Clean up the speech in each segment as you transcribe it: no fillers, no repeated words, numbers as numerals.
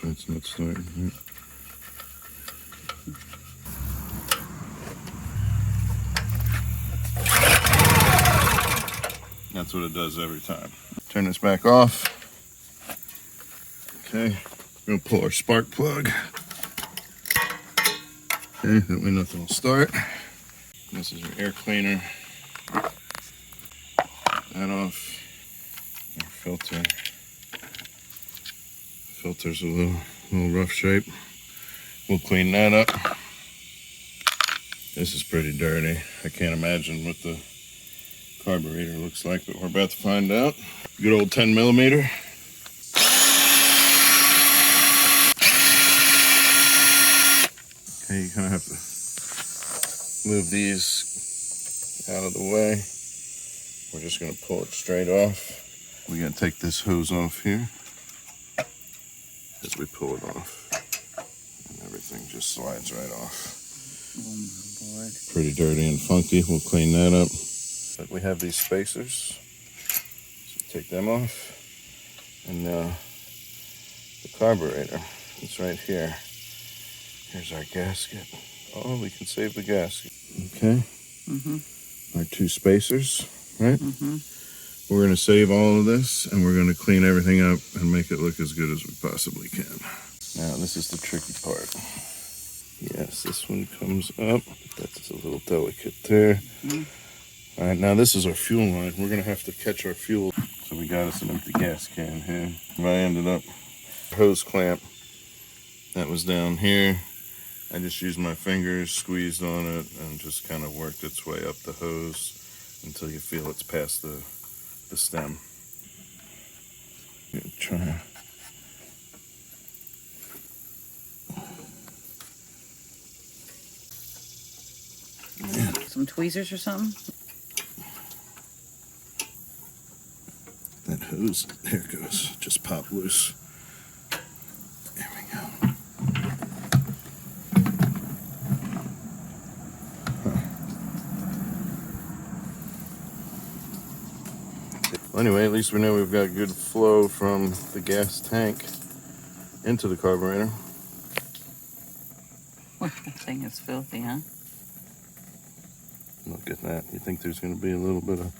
That's why it's not starting. Right? That's what it does every time. Turn this back off. Okay, we're gonna pull our spark plug. Okay, that way nothing will start. This is your air cleaner. That off. Our filter. Filter's a little rough shape. We'll clean that up. This is pretty dirty. I can't imagine what the carburetor looks like, but we're about to find out. Good old 10 millimeter. Okay, you kind of have to move these out of the way. We're just going to pull it straight off. We're going to take this hose off here as we pull it off. And everything just slides right off. Oh my Lord. Pretty dirty and funky. We'll clean that up. But we have these spacers. So take them off. And the carburetor is right here. Here's our gasket. Oh, we can save the gasket. Okay. Our two spacers, right? We're going to save all of this, and we're going to clean everything up and make it look as good as we possibly can. Now, this is the tricky part. Yes, this one comes up. That's a little delicate there. All right, now this is our fuel line. We're going to have to catch our fuel. So we got us an empty gas can here. I ended up hose clamp that was down here. I just used my fingers, squeezed on it, and just kind of worked its way up the hose until you feel it's past the stem. I'm gonna try. Some tweezers or something? That hose, there it goes, just popped loose. There we go. Well, anyway, at least we know we've got good flow from the gas tank into the carburetor. That thing is filthy, huh? Look at that. You think there's going to be a little bit of,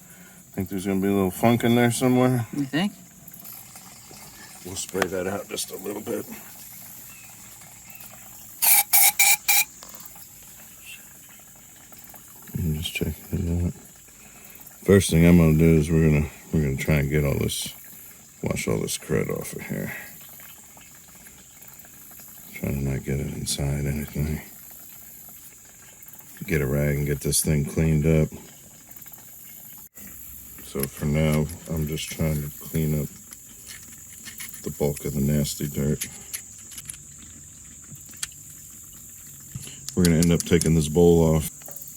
there's going to be a little funk in there somewhere? You think? We'll spray that out just a little bit. I'm just checking it out. First thing I'm going to do is we're gonna try and get all this, wash all this crud off of here. Trying to not get it inside anything. Get a rag and get this thing cleaned up. So for now, I'm just trying to clean up the bulk of the nasty dirt. We're gonna end up taking this bowl off.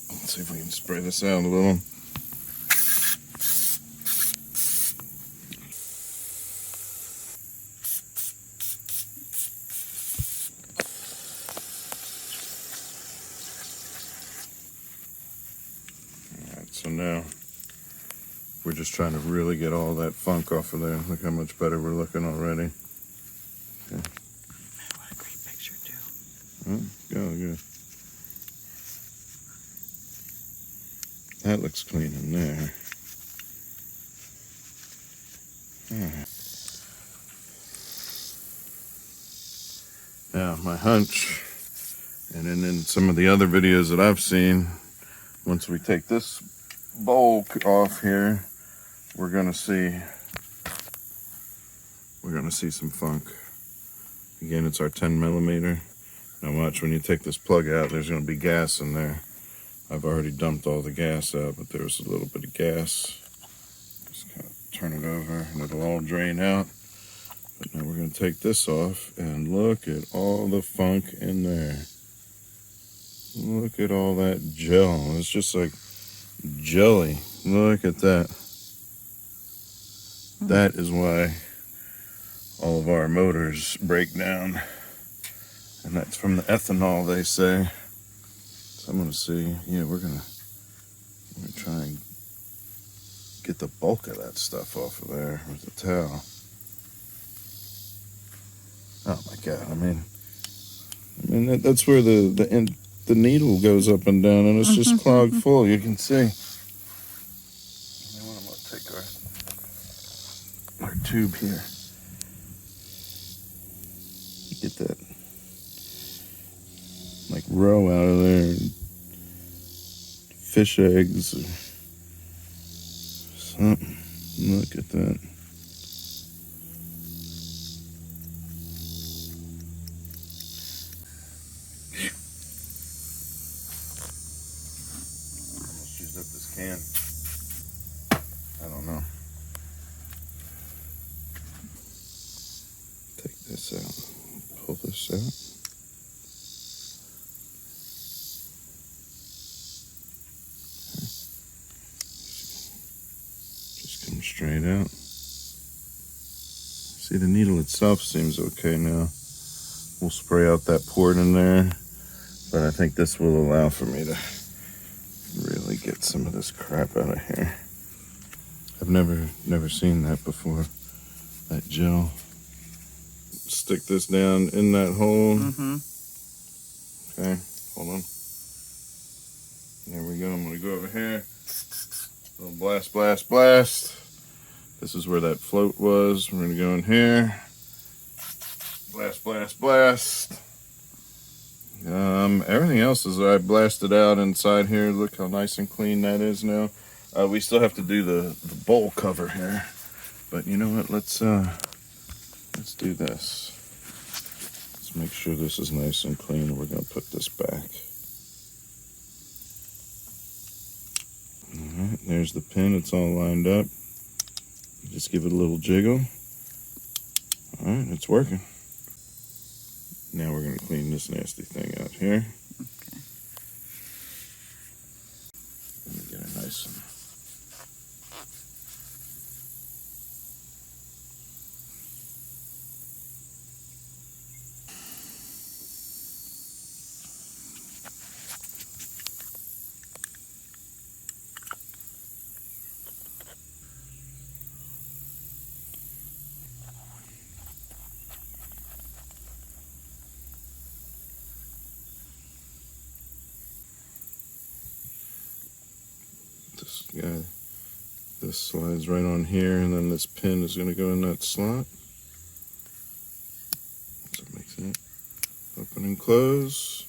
Let's see if we can spray this out a little. So now we're just trying to really get all that funk off of there. Look how much better we're looking already. Okay. Man, what a great picture, too. Oh, good. That looks clean in there. Alright. Now, my hunch, and then in some of the other videos that I've seen, once we take this bowl off here, we're gonna see some funk. Again, it's our 10 millimeter. Now watch, when you take this plug out, there's gonna be gas in there. I've already dumped all the gas out, but there was a little bit of gas. Just kind of turn it over and it'll all drain out. But now we're gonna take this off and look at all the funk in there. Look at all that gel. It's just like jelly. Look at that. That is why all of our motors break down. And that's from the ethanol, they say. So I'm gonna see, yeah, we're gonna try and get the bulk of that stuff off of there with the towel. Oh my God! That's where the needle goes up and down, and it's just clogged full. You can see. I'm gonna take our tube here. Get that like roe out of there, and fish eggs or something. Look at that. Almost used up this can. I don't know. Take this out. Pull this out. Just come straight out. See, the needle itself seems okay now. We'll spray out that port in there, but I think this will allow for me to really get some of this crap out of here. I've never seen that before. That gel. Stick this down in that hole. Okay, hold on. There we go. I'm gonna go over here. Little blast, blast, blast. This is where that float was. We're gonna go in here. Blast, blast, blast. Everything else is I blasted out inside here. Look how nice and clean that is now. We still have to do the bowl cover here, but you know what? Let's do this. Let's make sure this is nice and clean. We're gonna put this back. All right, there's the pin. It's all lined up. Just give it a little jiggle. All right, it's working. Now we're gonna clean this nasty thing out here. Okay. Let me get it nice and. This slides right on here, and then this pin is going to go in that slot. That's what makes it open and close.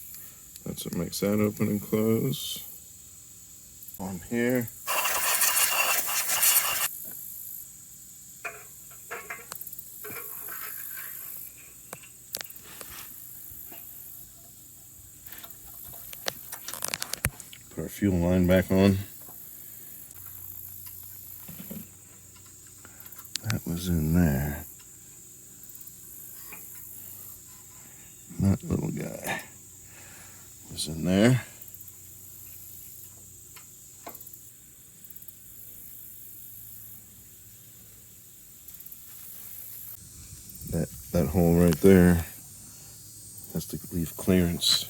That's what makes that open and close. On here. Put our fuel line back on. That was in there. That little guy was in there. That hole right there has to leave clearance.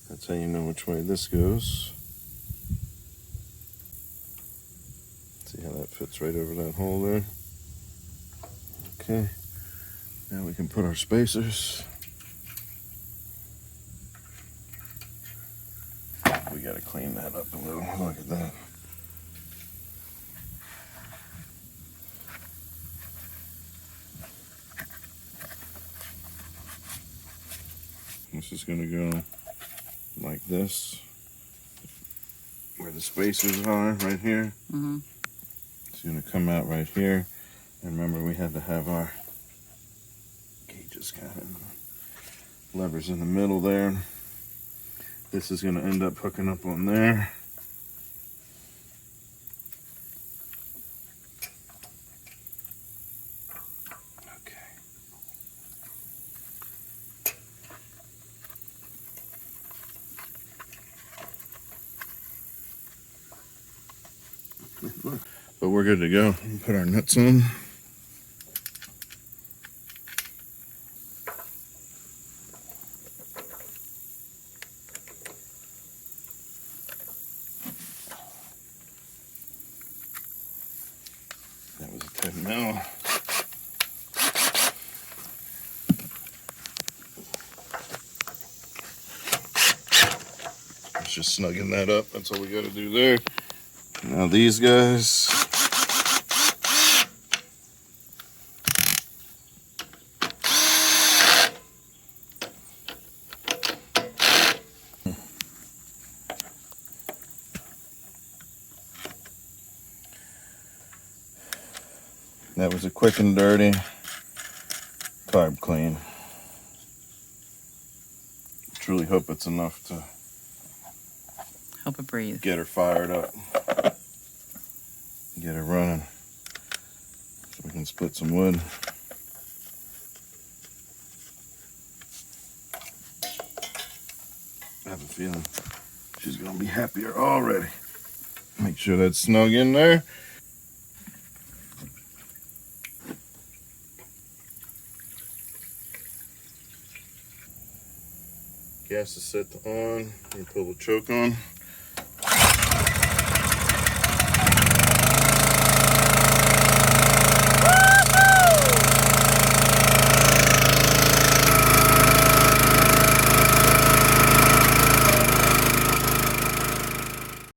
That's how you know which way this goes. See how that fits right over that hole there? Okay, now we can put our spacers. We gotta clean that up a little. Look at that. This is gonna go like this, where the spacers are, right here. It's gonna come out right here. And remember, we had to have our gauges kind of levers in the middle there. This is gonna end up hooking up on there. Okay. But we're good to go. Put our nuts on. That was a 10 mil. just snugging that up. That's all we got to do there. Now these guys. That was a quick and dirty carb clean. Truly hope it's enough to Help it breathe. get her fired up. Get her running. So we can split some wood. I have a feeling she's gonna be happier already. Make sure that's snug in there. Gas is set to on. You pull the choke on.